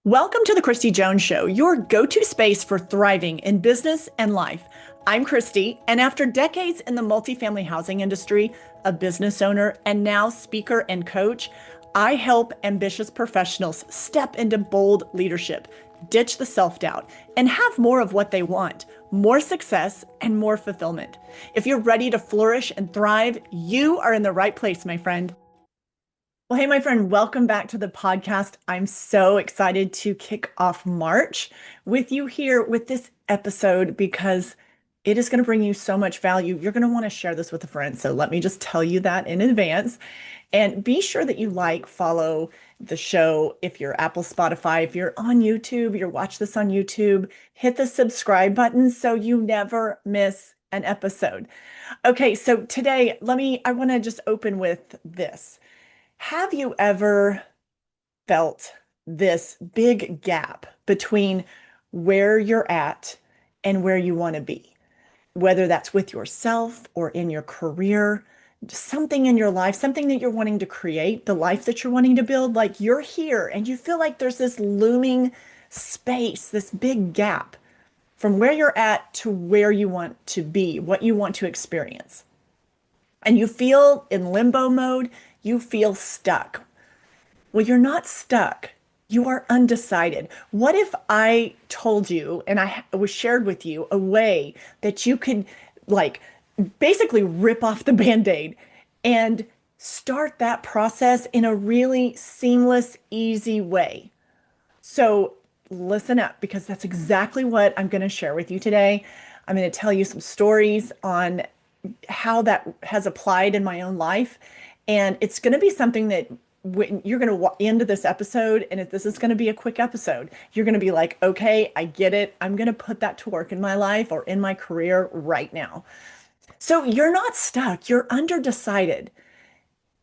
Welcome to the Kristi Jones Show, your go-to space for thriving in business and life. I'm Kristi, and after decades in the multifamily housing industry, a business owner, and now speaker and coach, I help ambitious professionals step into bold leadership, ditch the self-doubt, and have more of what they want, more success and more fulfillment. If you're ready to flourish and thrive, you are in the right place, my friend. Well, hey, my friend, welcome back to the podcast. I'm so excited to kick off March with you here with this episode because it is going to bring you so much value. You're going to want to share this with a friend. So let me just tell you that in advance. And be sure that you follow the show if you're Apple, Spotify, if you're on YouTube, you're watch this on YouTube, hit the subscribe button so you never miss an episode. Okay, so today, I want to just open with this. Have you ever felt this big gap between where you're at and where you want to be? Whether that's with yourself or in your career, something in your life, something that you're wanting to create, the life that you're wanting to build, like you're here and you feel like there's this looming space, this big gap from where you're at to where you want to be, what you want to experience. And you feel in limbo mode, you feel stuck. Well, you're not stuck. You are undecided. What if I told you and I was shared with you a way that you could like basically rip off the Band-Aid and start that process in a really seamless, easy way? So listen up because that's exactly what I'm going to share with you today. I'm going to tell you some stories on how that has applied in my own life. And it's going to be something that when you're going to end this episode, and if this is going to be a quick episode, you're going to be like, okay, I get it. I'm going to put that to work in my life or in my career right now. So you're not stuck. You're underdecided.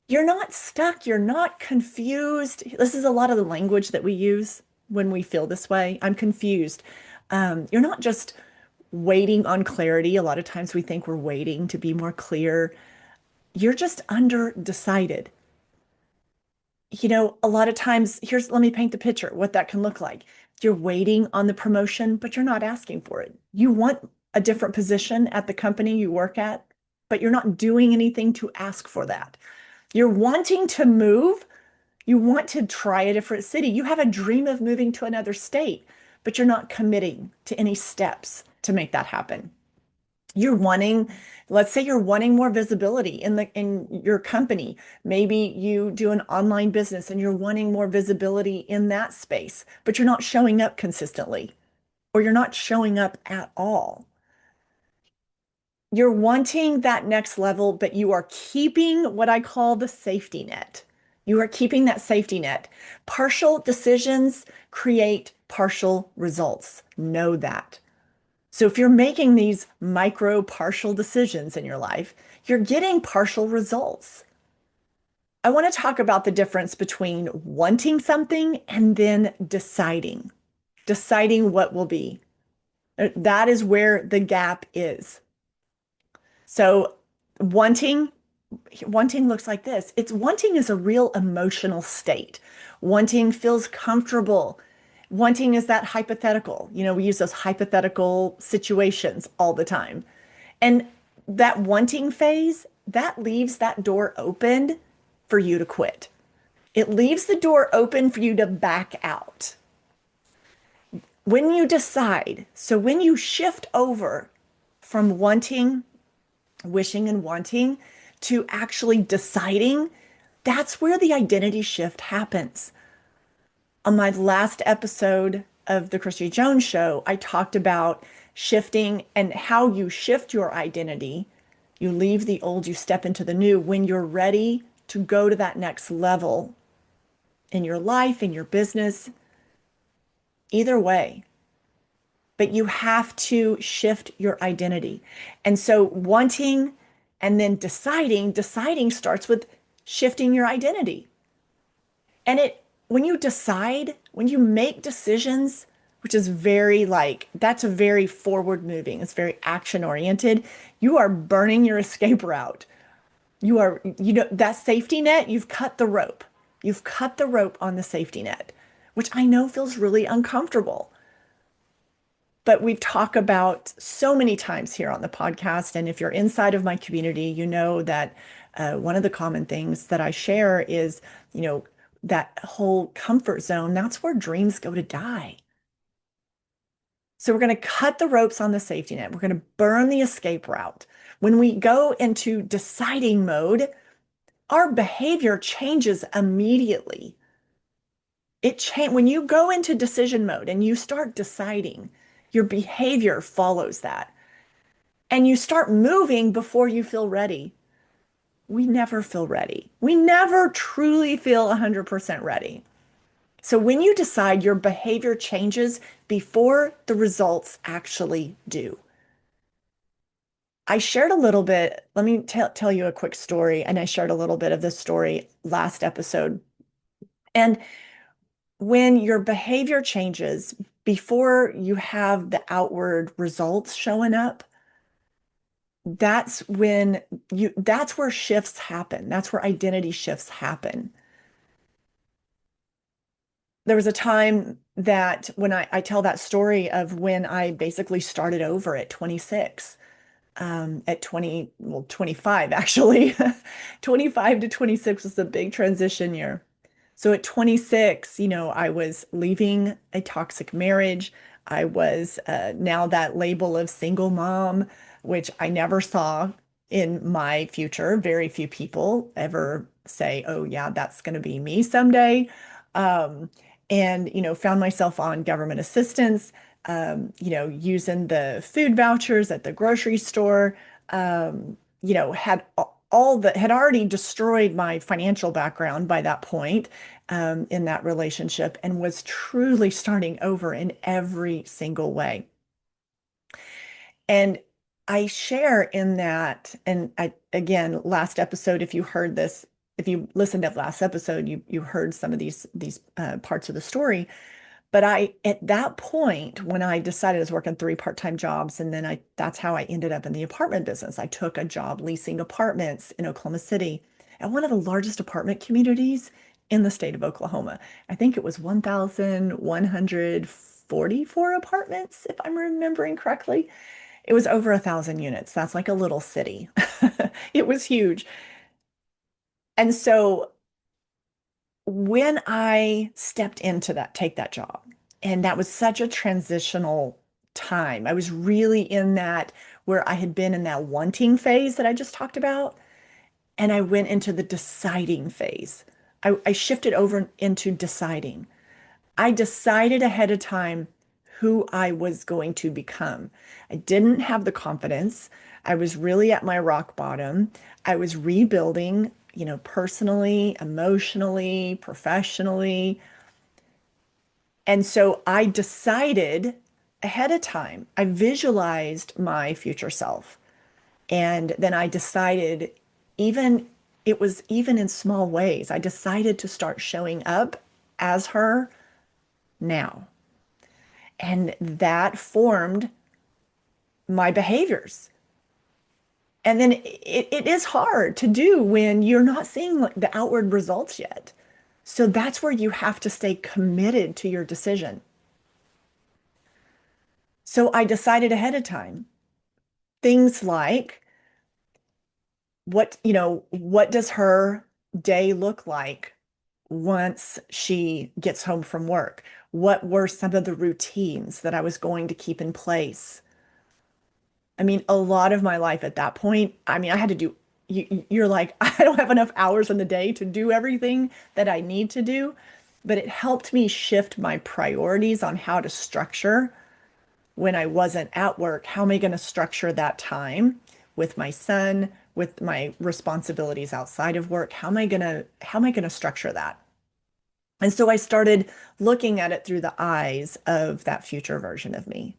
You're not stuck. You're not confused. This is a lot of the language that we use when we feel this way. I'm confused. You're not just waiting on clarity. A lot of times we think we're waiting to be more clear. You're just underdecided. A lot of times, let me paint the picture, what that can look like. You're waiting on the promotion, but you're not asking for it. You want a different position at the company you work at, but you're not doing anything to ask for that. You're wanting to move. You want to try a different city. You have a dream of moving to another state, but you're not committing to any steps to make that happen. Let's say you're wanting more visibility in your company. Maybe you do an online business and you're wanting more visibility in that space, but you're not showing up consistently, or you're not showing up at all. You're wanting that next level, but you are keeping what I call the safety net. You are keeping that safety net. Partial decisions create partial results. Know that. So if you're making these micro partial decisions in your life, you're getting partial results. I want to talk about the difference between wanting something and then deciding what will be. That is where the gap is. So wanting looks like this. Wanting is a real emotional state. Wanting feels comfortable. Wanting is that hypothetical. We use those hypothetical situations all the time. And that wanting phase, that leaves that door open for you to quit. It leaves the door open for you to back out. When you decide, so when you shift over from wishing and wanting to actually deciding, that's where the identity shift happens. On my last episode of the Kristi Jones Show, I talked about shifting and how you shift your identity. You leave the old, you step into the new when you're ready to go to that next level in your life, in your business, either way. But you have to shift your identity. And so wanting and then deciding starts with shifting your identity. And when you make decisions, which is that's a very forward moving, it's very action oriented. You are burning your escape route. That safety net, you've cut the rope. You've cut the rope on the safety net. which I know feels really uncomfortable. But we've talked about so many times here on the podcast. And if you're inside of my community, you know that one of the common things that I share is, you know, that whole comfort zone, that's where dreams go to die. So we're going to cut the ropes on the safety net. We're going to burn the escape route. When we go into deciding mode, our behavior changes immediately. When you go into decision mode and you start deciding, your behavior follows that. And you start moving before you feel ready. We never feel ready. We never truly feel 100% ready. So when you decide, your behavior changes before the results actually do. I shared a little bit, let me tell you a quick story, and I shared a little bit of this story last episode. And when your behavior changes before you have the outward results showing up, that's where shifts happen. That's where identity shifts happen. There was a time that when I tell that story of when I basically started over at 26, at 20, well, 25 actually. 25 to 26 was a big transition year. So at 26, I was leaving a toxic marriage. I was now that label of single mom, which I never saw in my future. Very few people ever say, oh, yeah, that's going to be me someday. Um, and, found myself on government assistance, using the food vouchers at the grocery store, had all that had already destroyed my financial background by that point, in that relationship, and was truly starting over in every single way. And I share in that, and again, last episode, if you heard this, if you listened to last episode, you heard some of these parts of the story. But at that point, when I decided I was working three part-time jobs, and then that's how I ended up in the apartment business. I took a job leasing apartments in Oklahoma City at one of the largest apartment communities in the state of Oklahoma. I think it was 1,144 apartments, if I'm remembering correctly. It was over 1,000 units. That's like a little city. It was huge. And so when I stepped into take that job, and that was such a transitional time, I was really in that where I had been in that wanting phase that I just talked about, and I went into the deciding phase. I shifted over into deciding. I decided ahead of time who I was going to become. I didn't have the confidence. I was really at my rock bottom. I was rebuilding, personally, emotionally, professionally. And so I decided ahead of time. I visualized my future self. And then I decided, even it was even in small ways, I decided to start showing up as her now. And that formed my behaviors. And then it is hard to do when you're not seeing the outward results yet. So that's where you have to stay committed to your decision. So I decided ahead of time things like what does her day look like once she gets home from work? What were some of the routines that I was going to keep in place? I mean, a lot of my life at that point, I mean, I had to do, you're like, I don't have enough hours in the day to do everything that I need to do, but it helped me shift my priorities on how to structure when I wasn't at work. How am I going to structure that time with my son, with my responsibilities outside of work? How am I going to structure that? And so I started looking at it through the eyes of that future version of me.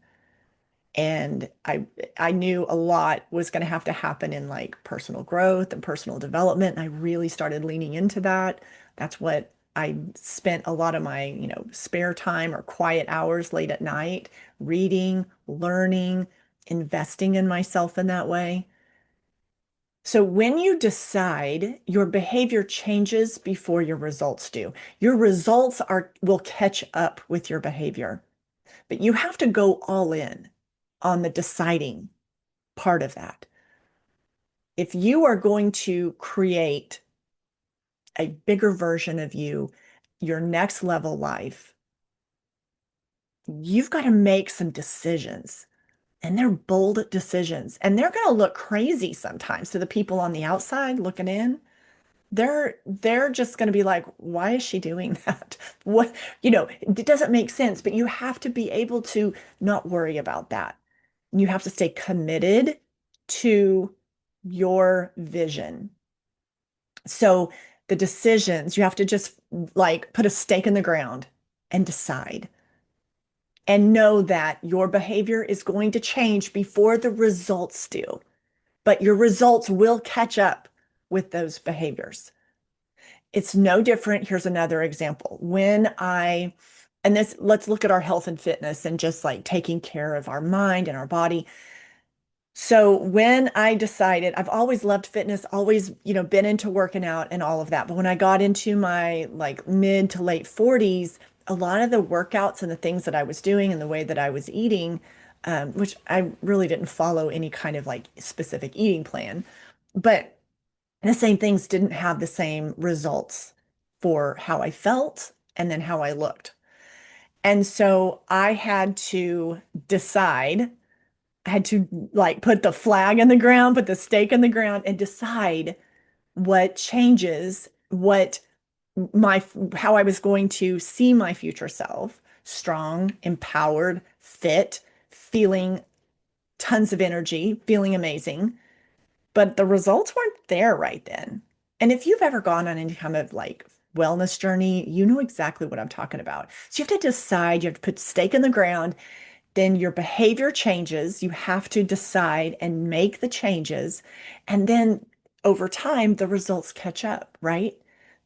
And I knew a lot was going to have to happen in like personal growth and personal development. And I really started leaning into that. That's what I spent a lot of my, spare time or quiet hours late at night, reading, learning, investing in myself in that way. So when you decide, your behavior changes before your results do. Your results are will catch up with your behavior, but you have to go all in on the deciding part of that. If you are going to create a bigger version of you, your next level life, you've got to make some decisions. And they're bold decisions. And they're going to look crazy sometimes to the people on the outside looking in. They're just going to be like, why is she doing that? What, it doesn't make sense, but you have to be able to not worry about that. You have to stay committed to your vision. So the decisions, you have to just like put a stake in the ground and decide and know that your behavior is going to change before the results do, but your results will catch up with those behaviors. It's no different. Here's another example. And this, let's look at our health and fitness and just like taking care of our mind and our body. So when I decided, I've always loved fitness, always, been into working out and all of that. But when I got into my like mid to late 40s, a lot of the workouts and the things that I was doing and the way that I was eating, which I really didn't follow any kind of like specific eating plan, but the same things didn't have the same results for how I felt and then how I looked. And so I had to decide, I had to like put the flag in the ground, put the stake in the ground and decide what changes, my, how I was going to see my future self, strong, empowered, fit, feeling tons of energy, feeling amazing. But the results weren't there right then. And if you've ever gone on any kind of like wellness journey, you know exactly what I'm talking about. So you have to decide, you have to put stake in the ground, then your behavior changes. You have to decide and make the changes. And then over time, the results catch up, right?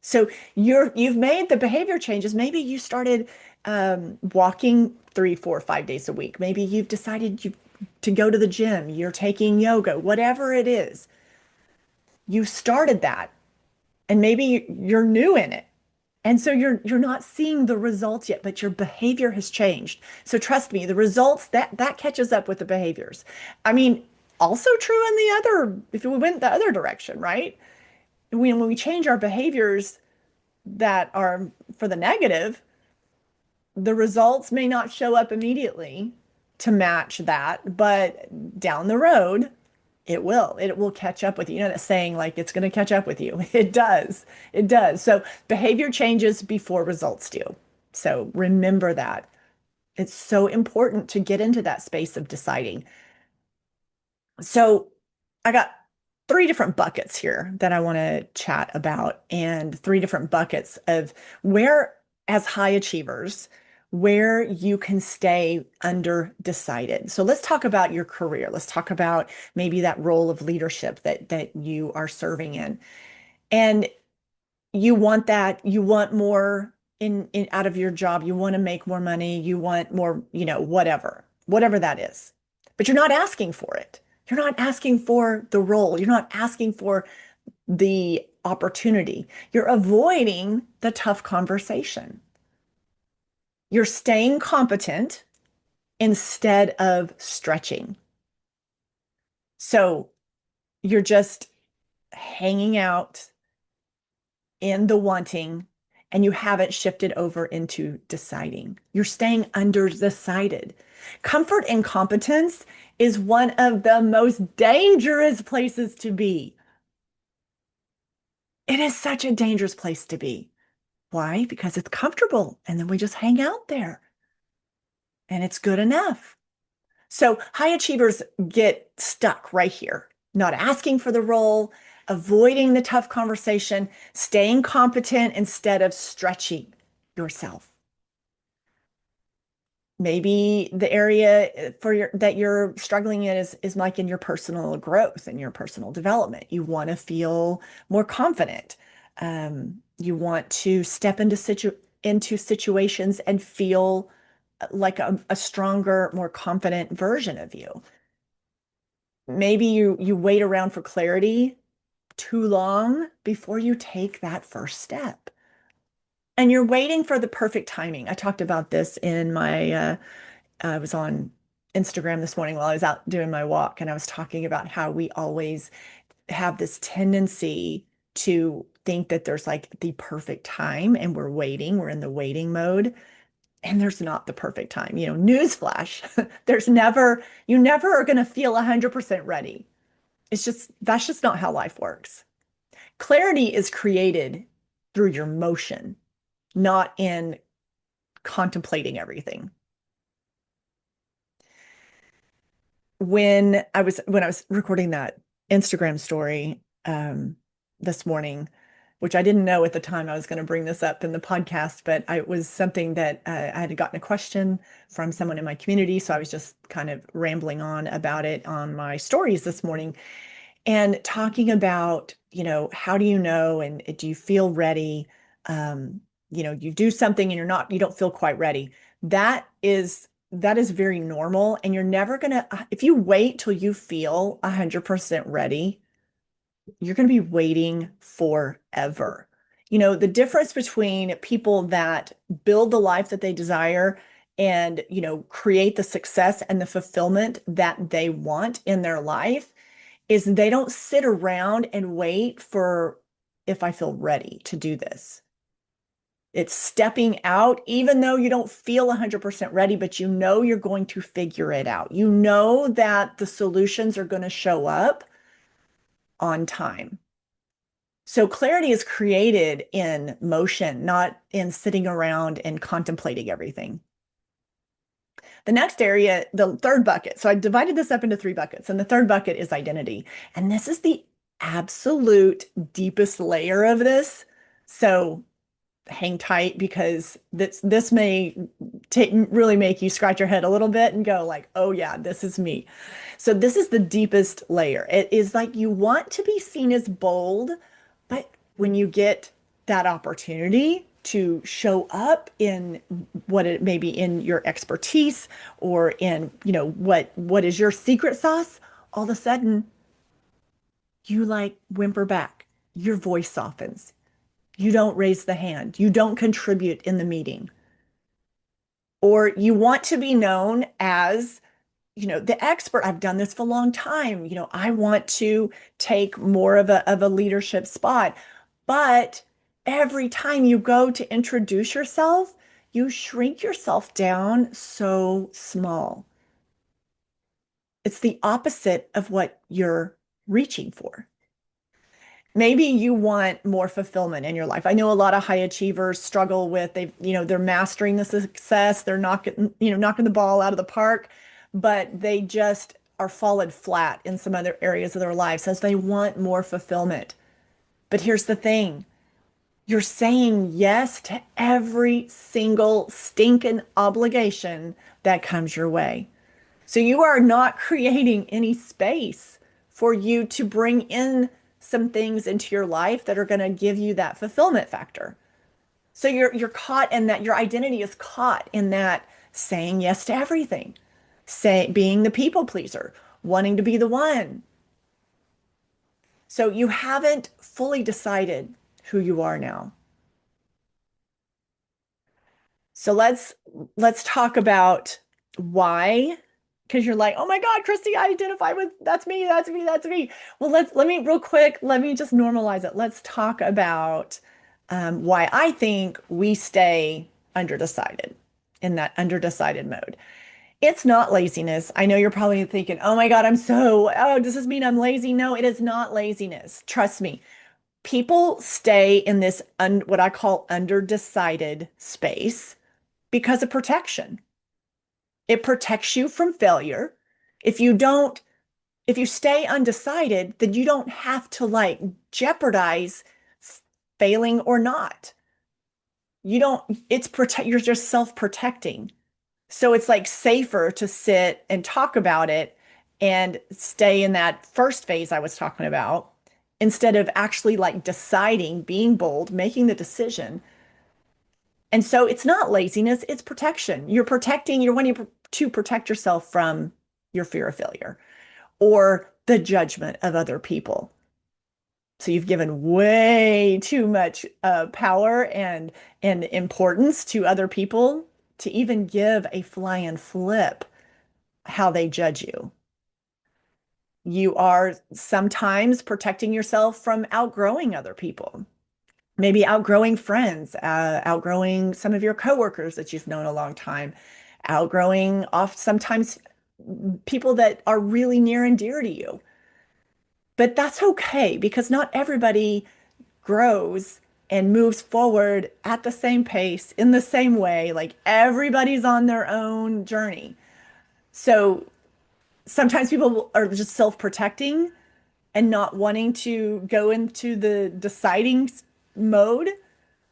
So you've made the behavior changes. Maybe you started walking 3, 4, 5 days a week. Maybe you've decided to go to the gym. You're taking yoga, whatever it is. You started that, and maybe you're new in it. And so you're not seeing the results yet, but your behavior has changed. So trust me, the results that catches up with the behaviors. I mean, also true in the other, if we went the other direction, right? When we change our behaviors that are for the negative, the results may not show up immediately to match that, but down the road, it will. It will catch up with you. You know that saying, like it's going to catch up with you. It does. It does. So behavior changes before results do. So remember that. It's so important to get into that space of deciding. So I got three different buckets here that I want to chat about, and three different buckets of where, as high achievers, where you can stay under decided. So let's talk about your career. Let's talk about maybe that role of leadership that you are serving in. And you want more in out of your job. You want to make more money. You want more, whatever that is. But you're not asking for it. You're not asking for the role. You're not asking for the opportunity. You're avoiding the tough conversation. You're staying competent instead of stretching. So you're just hanging out in the wanting, and you haven't shifted over into deciding. You're staying undecided. Comfort and competence is one of the most dangerous places to be. It is such a dangerous place to be. Why? Because it's comfortable and then we just hang out there and it's good enough. So high achievers get stuck right here, not asking for the role, avoiding the tough conversation, staying competent instead of stretching yourself. Maybe the area that you're struggling in is like in your personal growth and your personal development. You want to feel more confident. You want to step into situations and feel like a stronger, more confident version of you. Maybe you wait around for clarity too long before you take that first step. And you're waiting for the perfect timing. I talked about this in I was on Instagram this morning while I was out doing my walk, and I was talking about how we always have this tendency to think that there's like the perfect time and we're in the waiting mode, and there's not the perfect time. Newsflash, you never are going to feel 100% ready. That's just not how life works. Clarity is created through your motion, not in contemplating everything. When I was recording that Instagram story this morning, which I didn't know at the time I was going to bring this up in the podcast, but it was something that I had gotten a question from someone in my community. So I was just kind of rambling on about it on my stories this morning and talking about, how do you know and do you feel ready? You do something and you don't feel quite ready. That is very normal. And you're never gonna, if you wait till you feel 100% ready, you're gonna be waiting forever. The difference between people that build the life that they desire and, create the success and the fulfillment that they want in their life is they don't sit around and wait for if I feel ready to do this. It's stepping out, even though you don't feel 100% ready, but you're going to figure it out. You know that the solutions are going to show up on time. So clarity is created in motion, not in sitting around and contemplating everything. The next area, the third bucket. So I divided this up into three buckets, and the third bucket is identity. And this is the absolute deepest layer of this. So hang tight because this may really make you scratch your head a little bit and go like, oh yeah, this is me. So this is the deepest layer. It is like you want to be seen as bold, but when you get that opportunity to show up in what it may be in your expertise or in, what is your secret sauce, all of a sudden you like whimper back. Your voice softens. You don't raise the hand. You don't contribute in the meeting. Or you want to be known as, the expert. I've done this for a long time. I want to take more of a leadership spot. But every time you go to introduce yourself, you shrink yourself down so small. It's the opposite of what you're reaching for. Maybe you want more fulfillment in your life. I know a lot of high achievers struggle with they're mastering the success, they're knocking the ball out of the park, but they just are falling flat in some other areas of their lives as they want more fulfillment. But here's the thing. You're saying yes to every single stinking obligation that comes your way. So you are not creating any space for you to bring in some things into your life that are going to give you that fulfillment factor. So you're caught in that, your identity is caught in that saying yes to everything, being the people pleaser, wanting to be the one. So you haven't fully decided who you are now. So let's talk about why, because you're like, oh my God, Kristi, I identify with that's me, that's me, that's me. Well, let me real quick, let me just normalize it. Let's talk about why I think we stay underdecided in that underdecided mode. It's not laziness. I know you're probably thinking, oh my God, does this mean I'm lazy? No, it is not laziness. Trust me. People stay in this what I call underdecided space because of protection. It protects you from failure. If you don't, if you stay undecided, then you don't have to like jeopardize failing or not. You're just self-protecting. So it's like safer to sit and talk about it and stay in that first phase I was talking about instead of actually like deciding, being bold, making the decision. And so it's not laziness, it's protection. You're wanting to protect yourself from your fear of failure or the judgment of other people. So you've given way too much power and importance to other people to even give a flying flip how they judge you. You are sometimes protecting yourself from outgrowing other people, maybe outgrowing friends, outgrowing some of your coworkers that you've known a long time, outgrowing off sometimes people that are really near and dear to you. But that's okay because not everybody grows and moves forward at the same pace in the same way. Like everybody's on their own journey. So sometimes people are just self-protecting and not wanting to go into the deciding mode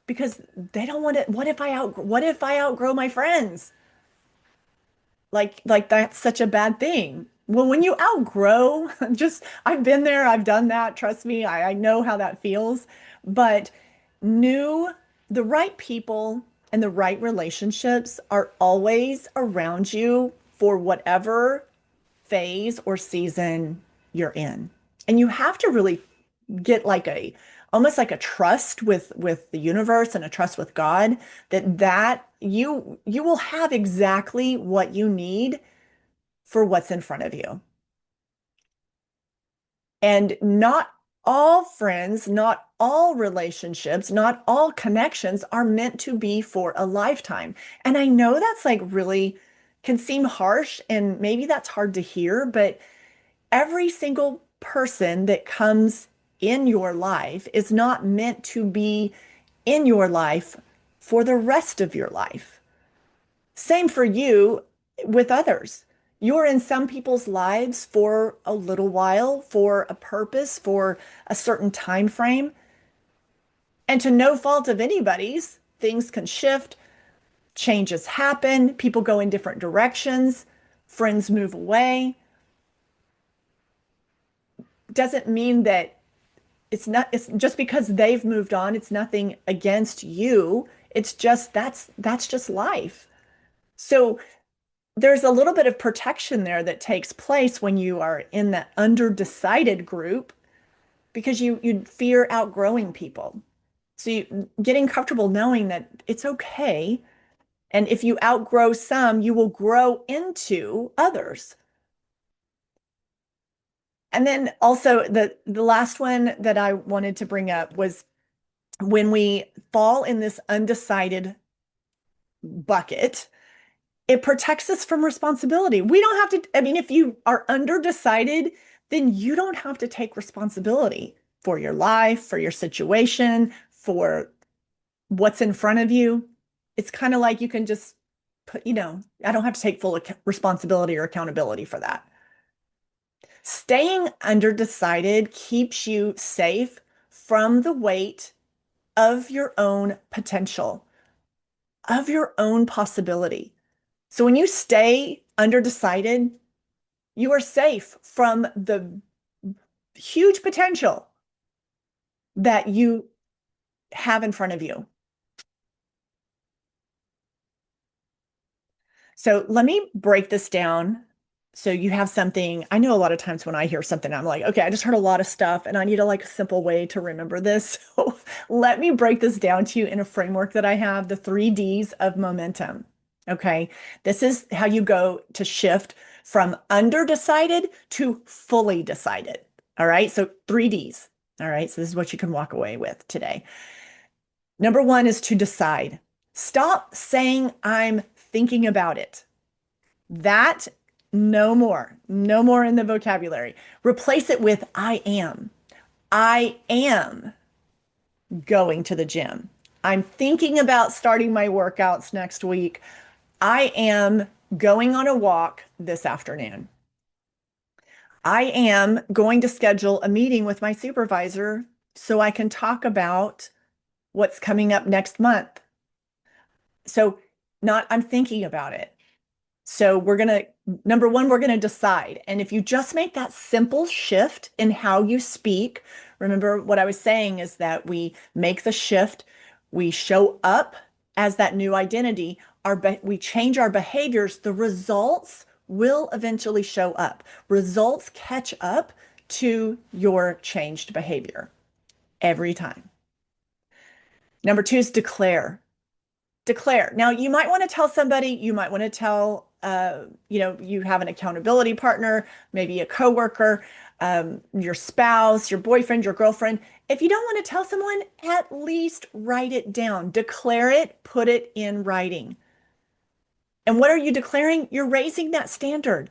because they don't want it. What if I outgrow my friends? Like that's such a bad thing. Well, when you outgrow, just I've been there, I've done that. Trust me, I know how that feels. But new, the right people and the right relationships are always around you for whatever phase or season you're in. And you have to really get like a almost like a trust with the universe and a trust with God that you will have exactly what you need for what's in front of you. And not all friends, not all relationships, not all connections are meant to be for a lifetime. And I know that's like really can seem harsh and maybe that's hard to hear, but every single person that comes in your life is not meant to be in your life for the rest of your life. Same for you with others. You're in some people's lives for a little while, for a purpose, for a certain time frame. And to no fault of anybody's, things can shift, changes happen, people go in different directions, friends move away. Doesn't mean that it's just because they've moved on, it's nothing against you. It's just that's just life. So there's a little bit of protection there that takes place when you are in that underdecided group because you fear outgrowing people. So getting comfortable knowing that it's okay. And if you outgrow some, you will grow into others. And then also the last one that I wanted to bring up was when we fall in this undecided bucket, it protects us from responsibility. We don't have to, I mean, if you are underdecided, then you don't have to take responsibility for your life, for your situation, for what's in front of you. It's kind of like you can just put, I don't have to take full responsibility or accountability for that. Staying underdecided keeps you safe from the weight of your own potential, of your own possibility. So when you stay underdecided, you are safe from the huge potential that you have in front of you. So let me break this down. So you have something, I know a lot of times when I hear something, I'm like, okay, I just heard a lot of stuff and I need a simple way to remember this. So let me break this down to you in a framework that I have, the 3 Ds of momentum. Okay. This is how you go to shift from underdecided to fully decided. All right. So 3 Ds. All right. So this is what you can walk away with today. Number one is to decide. Stop saying I'm thinking about it. That no more, no more in the vocabulary. Replace it with I am. I am going to the gym. I'm thinking about starting my workouts next week. I am going on a walk this afternoon. I am going to schedule a meeting with my supervisor so I can talk about what's coming up next month. So, not I'm thinking about it. So number one, we're going to decide. And if you just make that simple shift in how you speak, remember what I was saying is that we make the shift, we show up as that new identity, we change our behaviors, the results will eventually show up. Results catch up to your changed behavior. every time. Number two is declare. Declare. Now, you might want to tell somebody, you might want to tell, you have an accountability partner, maybe a coworker, your spouse, your boyfriend, your girlfriend. If you don't want to tell someone, at least write it down. Declare it, put it in writing. And what are you declaring? You're raising that standard.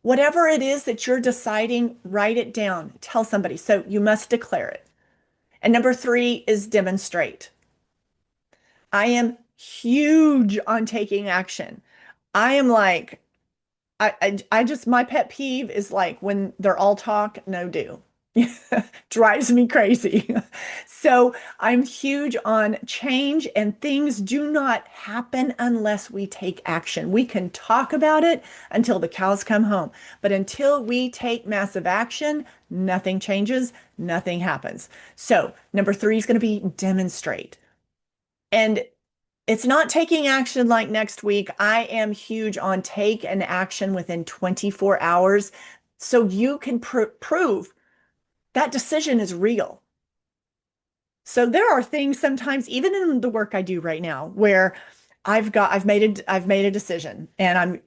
Whatever it is that you're deciding, write it down. Tell somebody. So you must declare it. And number three is demonstrate. I am huge on taking action. I am like, I just, my pet peeve is like when they're all talk, no do. Drives me crazy. So I'm huge on change, and things do not happen unless we take action. We can talk about it until the cows come home, but until we take massive action, nothing changes, nothing happens. So number three is going to be demonstrate. And it's not taking action like next week. I am huge on take an action within 24 hours so you can prove that decision is real. So there are things sometimes, even in the work I do right now, where I've made a decision and I'm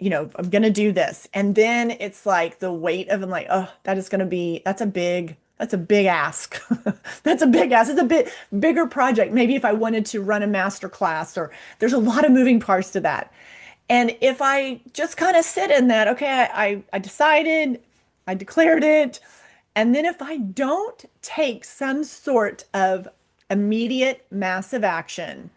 going to do this. And then it's like the weight of, I'm like, oh, that's a big ask. That's a big ask. It's a bit bigger project. Maybe if I wanted to run a master class, or there's a lot of moving parts to that. And if I just kind of sit in that, okay, I decided, I declared it. And then if I don't take some sort of immediate massive action,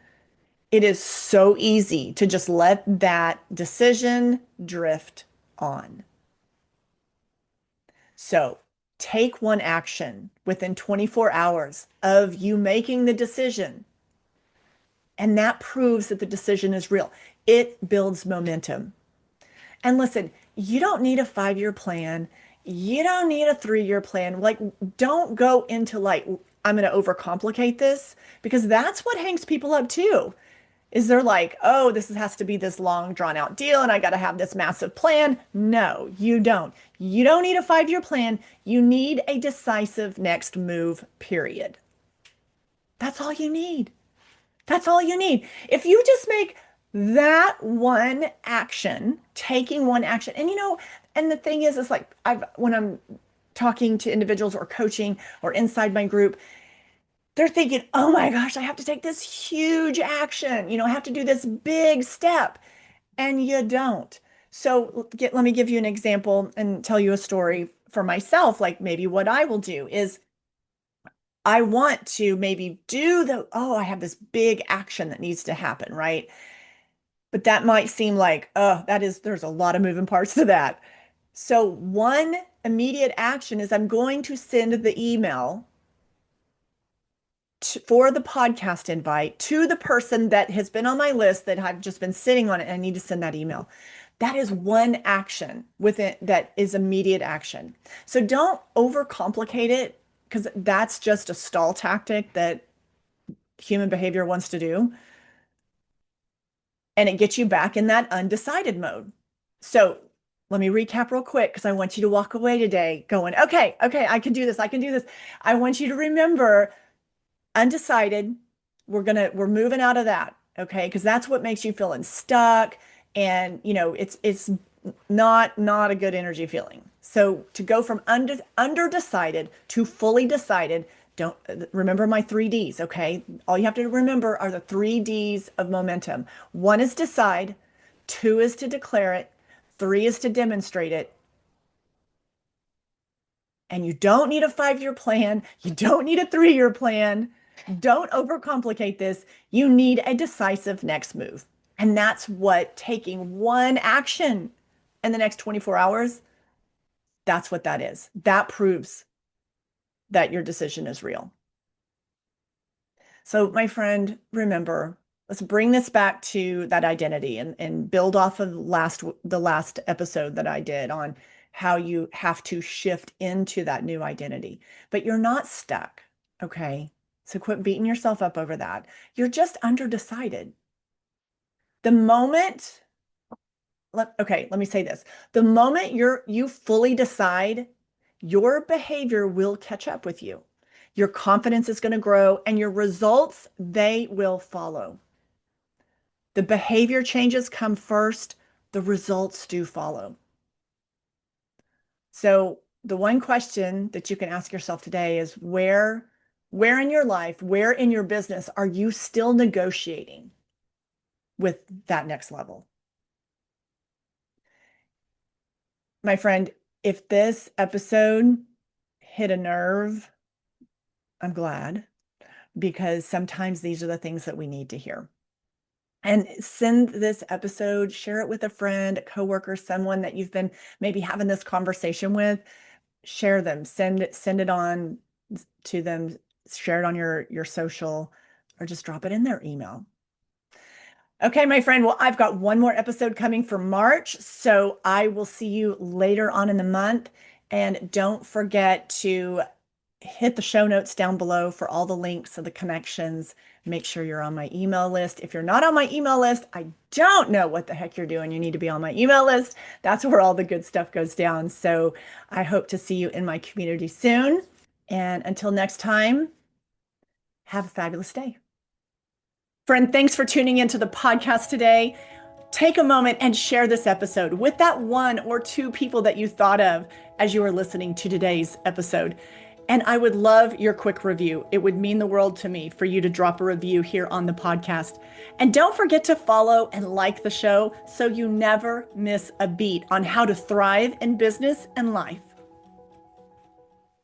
it is so easy to just let that decision drift on. So take one action within 24 hours of you making the decision, and that proves that the decision is real. It builds momentum. And listen, you don't need a 5-year plan. You don't need a 3-year plan. Like, don't go into like, I'm going to overcomplicate this, because that's what hangs people up too. Is they're like, oh, this has to be this long drawn out deal and I got to have this massive plan. No, you don't. You don't need a 5-year plan. You need a decisive next move, period. That's all you need. That's all you need. If you just make that one action, taking one action, and and the thing is, it's like when I'm talking to individuals or coaching or inside my group, they're thinking, oh my gosh, I have to take this huge action. I have to do this big step. And you don't. So let me give you an example and tell you a story for myself. Like maybe what I will do is I want to maybe I have this big action that needs to happen, right? But that might seem like, there's a lot of moving parts to that. So one immediate action is I'm going to send the email for the podcast invite to the person that has been on my list that I've just been sitting on it, and I need to send that email. That is one action within that is immediate action. So don't overcomplicate it, because that's just a stall tactic that human behavior wants to do. And it gets you back in that undecided mode. So let me recap real quick, because I want you to walk away today going, okay, I can do this. I can do this. I want you to remember undecided. We're moving out of that. Okay. Because that's what makes you feeling stuck. And it's not a good energy feeling. So to go from under decided to fully decided, don't remember my 3 Ds. Okay. All you have to remember are the 3 Ds of momentum. One is decide, two is to declare it, three is to demonstrate it. And you don't need a 5-year plan. You don't need a 3-year plan. Don't overcomplicate this. You need a decisive next move. And that's what taking one action in the next 24 hours, that's what that is. That proves that your decision is real. So, my friend, remember, let's bring this back to that identity and build off of the last episode that I did on how you have to shift into that new identity. But you're not stuck, okay? So quit beating yourself up over that. You're just underdecided. The moment, let me say this. The moment you fully decide, your behavior will catch up with you. your confidence is going to grow, and your results, they will follow. The behavior changes come first, the results do follow. So the one question that you can ask yourself today is where in your life, where in your business are you still negotiating with that next level? My friend, if this episode hit a nerve, I'm glad, because sometimes these are the things that we need to hear. And send this episode, share it with a friend, a coworker, someone that you've been maybe having this conversation with. Share them, send it on to them, share it on your social, or just drop it in their email. Okay, my friend. Well, I've got one more episode coming for March, so I will see you later on in the month. And don't forget to hit the show notes down below for all the links and the connections. Make sure you're on my email list. If you're not on my email list, I don't know what the heck you're doing. You need to be on my email list. That's where all the good stuff goes down. So I hope to see you in my community soon. And until next time, have a fabulous day. Friend, thanks for tuning into the podcast today. Take a moment and share this episode with that one or two people that you thought of as you were listening to today's episode. And I would love your quick review. It would mean the world to me for you to drop a review here on the podcast. And don't forget to follow and like the show so you never miss a beat on how to thrive in business and life.